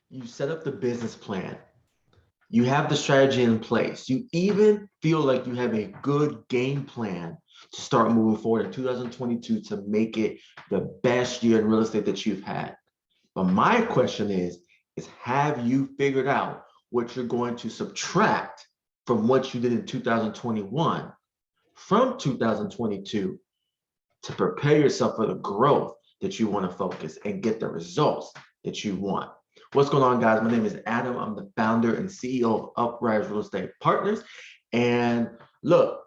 You set up the business plan. You have the strategy in place. You even feel like you have a good game plan to start moving forward in 2022 to make it the best year in real estate that you've had. But my question is have you figured out what you're going to subtract from what you did in 2021 from 2022 to prepare yourself for the growth that you want to focus and get the results that you want? What's going on, guys? My name is Adam. I'm the founder and CEO of Uprise Real Estate Partners. And look,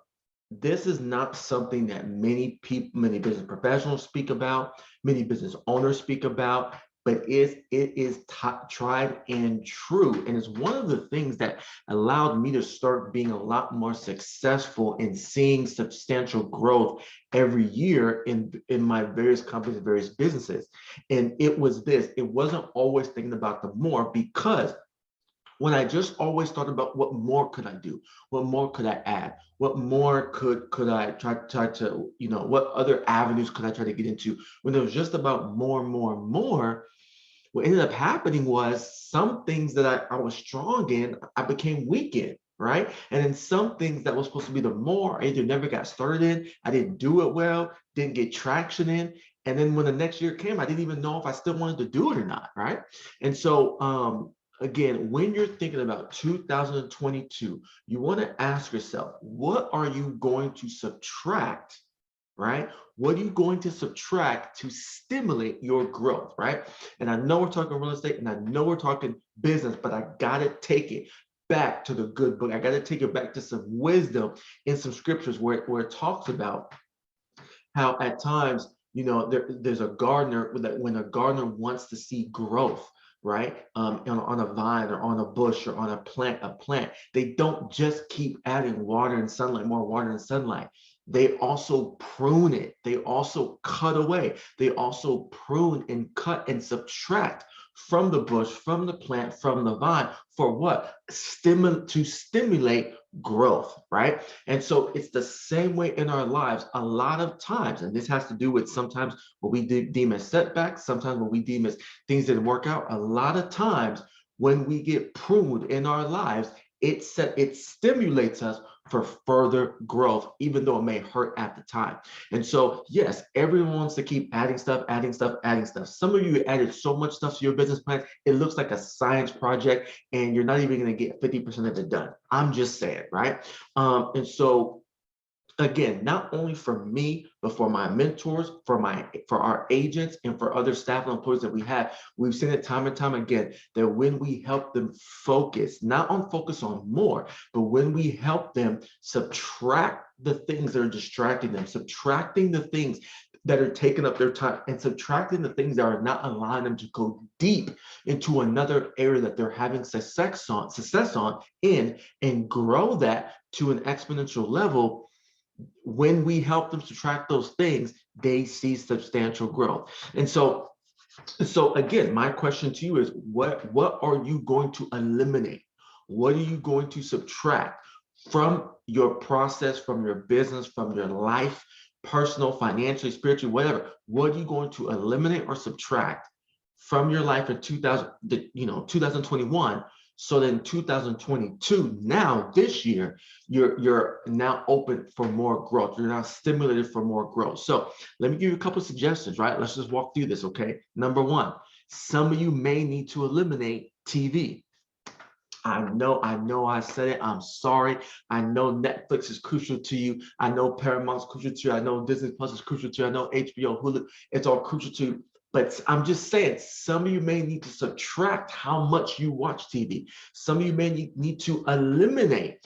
this is not something that many people, many business professionals speak about, many business owners speak about, but it is tried and true. And it's one of the things that allowed me to start being a lot more successful in seeing substantial growth every year in my various companies, various businesses. And it was this, it wasn't always thinking about the more, because when I just always thought about what more could I do, what more could I add, what more could I try to, what other avenues could I try to get into? When it was just about more and more and more, what ended up happening was some things that I was strong in, I became weak in, right? And then some things that was supposed to be the more, I either never got started in, I didn't do it well, didn't get traction in. And then when the next year came, I didn't even know if I still wanted to do it or not, right? And so, again, when you're thinking about 2022, you want to ask yourself, what are you going to subtract, right? What are you going to subtract to stimulate your growth, right? And I know we're talking real estate and I know we're talking business, but I got to take it back to the good book. I got to take it back to some wisdom in some scriptures where it talks about how at times, there's a gardener, when a gardener wants to see growth, right? On a vine or on a bush or on a plant, they don't just keep adding water and sunlight, more water and sunlight. They also prune it. They also cut away. They also prune and cut and subtract from the bush, from the plant, from the vine. For what? To stimulate growth, right? And so it's the same way in our lives. A lot of times, and this has to do with sometimes what we deem as setbacks, sometimes what we deem as things that didn't work out. A lot of times when we get pruned in our lives, it stimulates us for further growth, even though it may hurt at the time. And so, yes, everyone wants to keep adding stuff, adding stuff, adding stuff. Some of you added so much stuff to your business plan, it looks like a science project, and you're not even going to get 50% of it done. I'm just saying, right? And so, again, not only for me, but for my mentors, for our agents, and for other staff and employees that we have, we've seen it time and time again that when we help them focus, not on focus on more, but when we help them subtract the things that are distracting them, subtracting the things that are taking up their time, and subtracting the things that are not allowing them to go deep into another area that they're having success on and grow that to an exponential level. When we help them subtract those things, they see substantial growth. And so again, my question to you is, what are you going to eliminate? What are you going to subtract from your process, from your business, from your life, personal, financially, spiritually, whatever? What are you going to eliminate or subtract from your life in 2021, so that in 2022, now this year, you're now open for more growth. You're now stimulated for more growth. So let me give you a couple of suggestions, right? Let's just walk through this, okay? Number one, some of you may need to eliminate TV. I know I said it. I'm sorry. I know Netflix is crucial to you. I know Paramount's crucial to you. I know Disney Plus is crucial to you. I know HBO, Hulu, it's all crucial to you. But I'm just saying, some of you may need to subtract how much you watch TV. Some of you may need to eliminate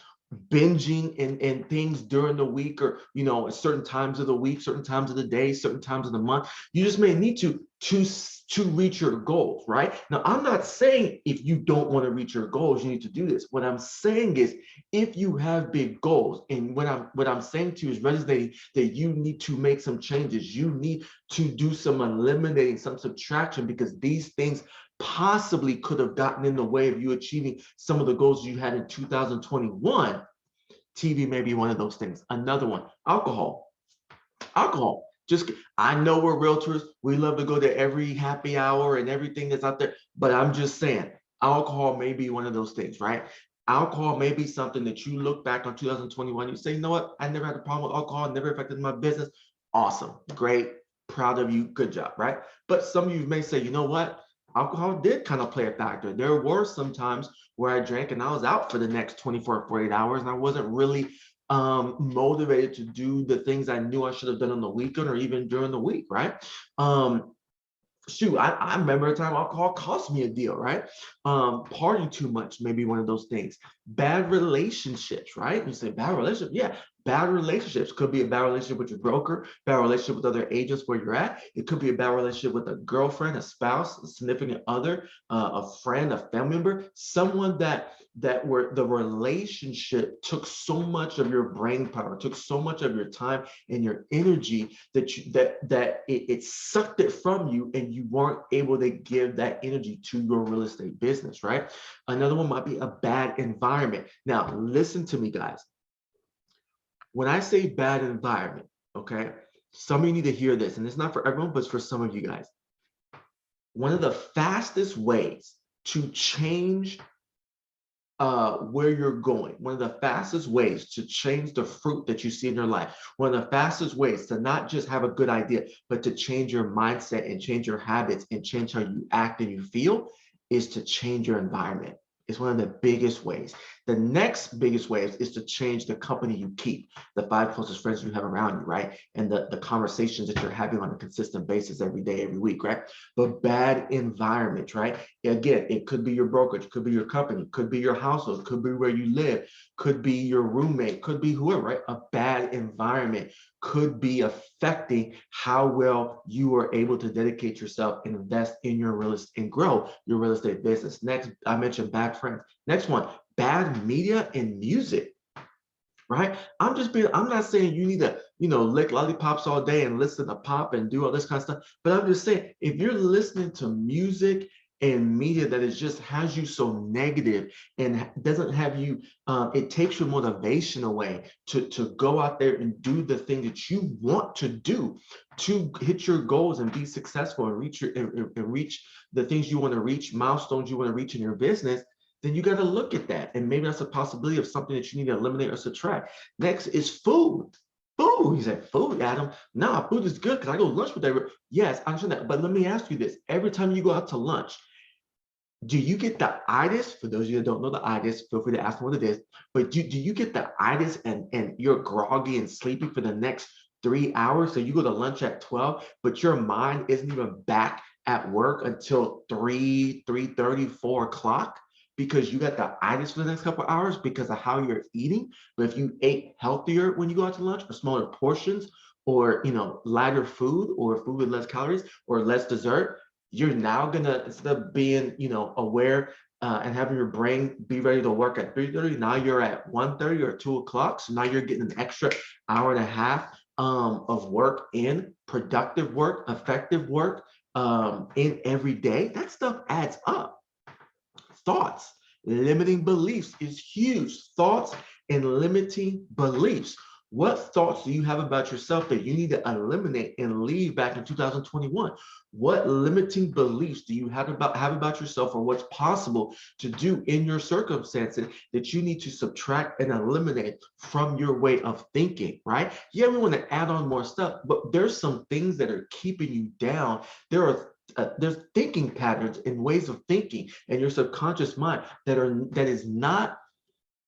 binging and things during the week, or at certain times of the week, certain times of the day, certain times of the month. You just may need to reach your goals, right? Now, I'm not saying if you don't want to reach your goals, you need to do this. What I'm saying is, if you have big goals, and what I'm saying to you is resonating, that you need to make some changes. You need to do some eliminating, some subtraction, because these things possibly could have gotten in the way of you achieving some of the goals you had in 2021. TV may be one of those things. Another one, alcohol. Just, I know we're realtors. We love to go to every happy hour and everything that's out there, but I'm just saying, Alcohol may be one of those things, right? Alcohol may be something that you look back on 2021, you say, you know what? I never had a problem with alcohol, never affected my business. Awesome, great, proud of you, good job, right? But some of you may say, you know what? Alcohol did kind of play a factor. There were some times where I drank and I was out for the next 24, 48 hours, and I wasn't really motivated to do the things I knew I should have done on the weekend or even during the week, right? Shoot, I remember a time alcohol cost me a deal, right? Partying too much may be one of those things. Bad relationships, right? You say bad relationship, yeah. Bad relationships could be a bad relationship with your broker, bad relationship with other agents where you're at. It could be a bad relationship with a girlfriend, a spouse, a significant other, a friend, a family member, someone that where the relationship took so much of your brain power, took so much of your time and your energy that it sucked it from you, and you weren't able to give that energy to your real estate business, right? Another one might be a bad environment. Now, listen to me, guys. When I say bad environment, okay, some of you need to hear this, and it's not for everyone, but it's for some of you guys. One of the fastest ways to change where you're going, one of the fastest ways to change the fruit that you see in your life, one of the fastest ways to not just have a good idea, but to change your mindset and change your habits and change how you act and you feel, is to change your environment. It's one of the biggest ways. The next biggest way is to change the company you keep, the 5 closest friends you have around you, right? And the conversations that you're having on a consistent basis every day, every week, right? But bad environment, right? Again, it could be your brokerage, could be your company, could be your household, could be where you live, could be your roommate, could be whoever, right? A bad environment could be affecting how well you are able to dedicate yourself and invest in your real estate and grow your real estate business. Next, I mentioned bad friends. Next one, bad media and music, right? I'm not saying you need to, lick lollipops all day and listen to pop and do all this kind of stuff, but I'm just saying, if you're listening to music and media that is just has you so negative and doesn't have you, it takes your motivation away to go out there and do the thing that you want to do to hit your goals and be successful and reach the things you want to reach, milestones you want to reach in your business, then you got to look at that. And maybe that's a possibility of something that you need to eliminate or subtract. Next is food. Food. He said, food, Adam. Nah, food is good because I go to lunch with everyone. Yes, I understand that. But let me ask you this. Every time you go out to lunch, do you get the itis? For those of you that don't know the itis, feel free to ask me what it is. But do you get the itis and you're groggy and sleepy for the next 3 hours? So you go to lunch at 12, but your mind isn't even back at work until 3:30, 4 o'clock, because you got the itis for the next couple of hours because of how you're eating. But if you ate healthier when you go out to lunch, or smaller portions, or lighter food, or food with less calories or less dessert, you're now gonna, instead of being aware and having your brain be ready to work at 3:30, now you're at 1:30 or 2 o'clock. So now you're getting an extra hour and a half of work, in productive work, effective work, in every day. That stuff adds up. Thoughts, limiting beliefs is huge. Thoughts and limiting beliefs. What thoughts do you have about yourself that you need to eliminate and leave back in 2021? What limiting beliefs do you have about yourself, or what's possible to do in your circumstances that you need to subtract and eliminate from your way of thinking, right? Yeah, we want to add on more stuff, but there's some things that are keeping you down. There's thinking patterns and ways of thinking in your subconscious mind that is not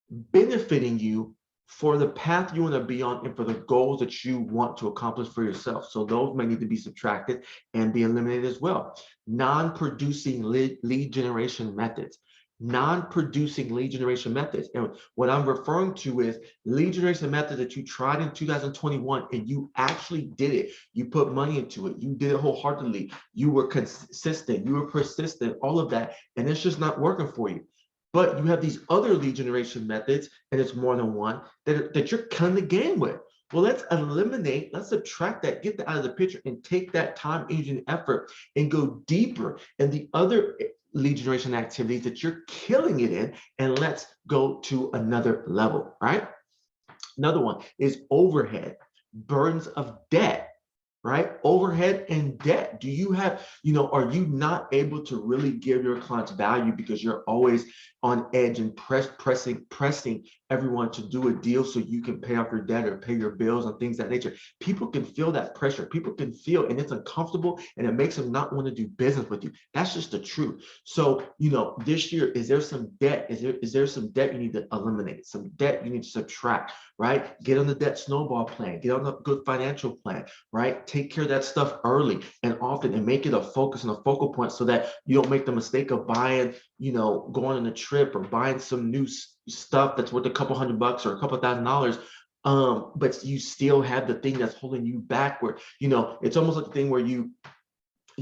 benefiting you for the path you want to be on and for the goals that you want to accomplish for yourself. So those may need to be subtracted and be eliminated as well. Non-producing lead generation methods. Non-producing lead generation methods. And what I'm referring to is lead generation methods that you tried in 2021 and you actually did it. You put money into it. You did it wholeheartedly. You were consistent. You were persistent, all of that. And it's just not working for you. But you have these other lead generation methods, and it's more than one, that you're killing the game with. Well, let's eliminate, let's subtract that, get that out of the picture, and take that time, energy, and effort and go deeper in the other lead generation activities that you're killing it in, and let's go to another level, right? Another one is overhead, burdens of debt, right? Overhead and debt. Do you have, are you not able to really give your clients value because you're always on edge and pressing everyone to do a deal so you can pay off your debt or pay your bills and things of that nature? People can feel that pressure. People can feel, and it's uncomfortable, and it makes them not want to do business with you. That's just the truth. So, this year, is there some debt? Is there some debt you need to eliminate? Some debt you need to subtract, right? Get on the debt snowball plan. Get on a good financial plan, right? Take care of that stuff early and often, and make it a focus and a focal point so that you don't make the mistake of buying, going on a trip or buying some new stuff that's worth a couple $100 or a couple $1,000. But you still have the thing that's holding you backward. It's almost like the thing where you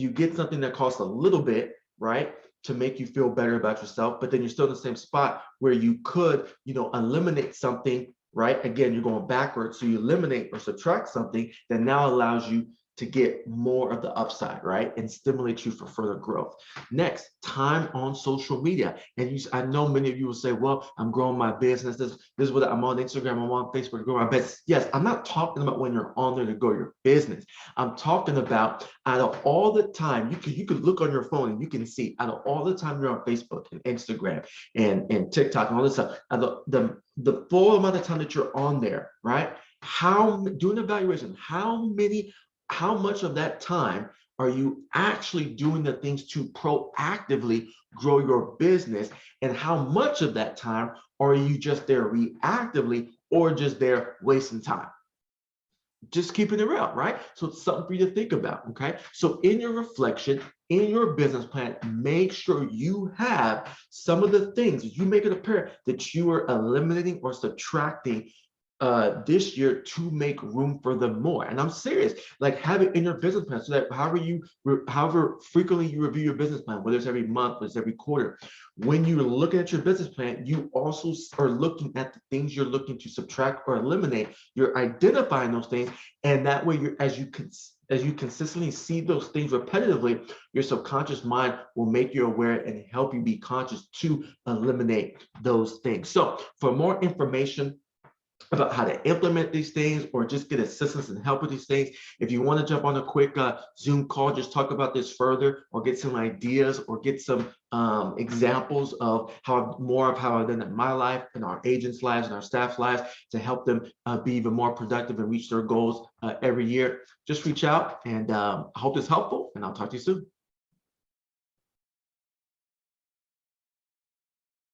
get something that costs a little bit, right, to make you feel better about yourself, but then you're still in the same spot where you could, eliminate something, right? Again, you're going backwards. So you eliminate or subtract something that now allows you to get more of the upside, right? And stimulate you for further growth. Next, time on social media. And I know many of you will say, well, I'm growing my business. This is what I'm on Instagram, I'm on Facebook to grow my business. Yes, I'm not talking about when you're on there to grow your business. I'm talking about out of all the time, you could look on your phone and you can see out of all the time you're on Facebook and Instagram and TikTok and all this stuff, the full amount of time that you're on there, right? Do an evaluation. How much of that time are you actually doing the things to proactively grow your business? And how much of that time are you just there reactively or just there wasting time? Just keeping it real, right? So it's something for you to think about, okay? So in your reflection, in your business plan, make sure you have some of the things, you make it apparent that you are eliminating or subtracting this year to make room for the more. And I'm serious, like have it in your business plan so that however frequently you review your business plan, whether it's every month, whether it's every quarter, when you're looking at your business plan, you also are looking at the things you're looking to subtract or eliminate. You're identifying those things, and that way as you consistently see those things repetitively, your subconscious mind will make you aware and help you be conscious to eliminate those things. So for more information about how to implement these things or just get assistance and help with these things, if you want to jump on a quick Zoom call, just talk about this further or get some ideas or get some examples of how I've done it in my life and our agents' lives and our staff's lives to help them be even more productive and reach their goals every year, just reach out, and I hope it's helpful, and I'll talk to you soon.